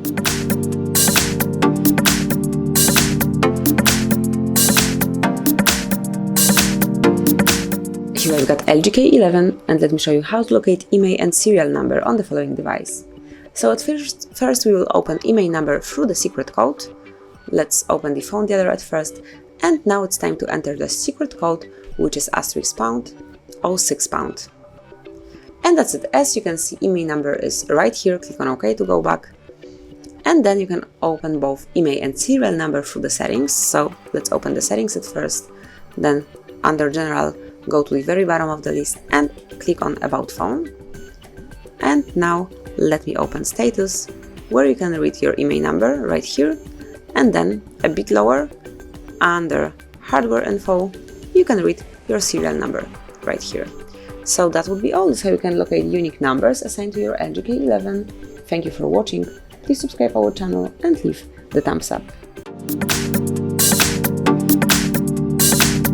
Here I've got LG K11, and let me show you how to locate IMEI and serial number on the following device. So at first we will open IMEI number through the secret code. Let's open the phone dialer at first, and now it's time to enter the secret code, which is *#, 06#. And that's it. As you can see, IMEI number is right here. Click on OK to go back. And then you can open both IMEI and serial number through the settings. So let's open the settings at first, then under General, go to the very bottom of the list and click on About Phone. And now let me open Status, where you can read your IMEI number right here, and then a bit lower, under Hardware Info, you can read your serial number right here. So that would be all. That's how you can locate unique numbers assigned to your LG K11. Thank you for watching. Please subscribe our channel and leave the thumbs up.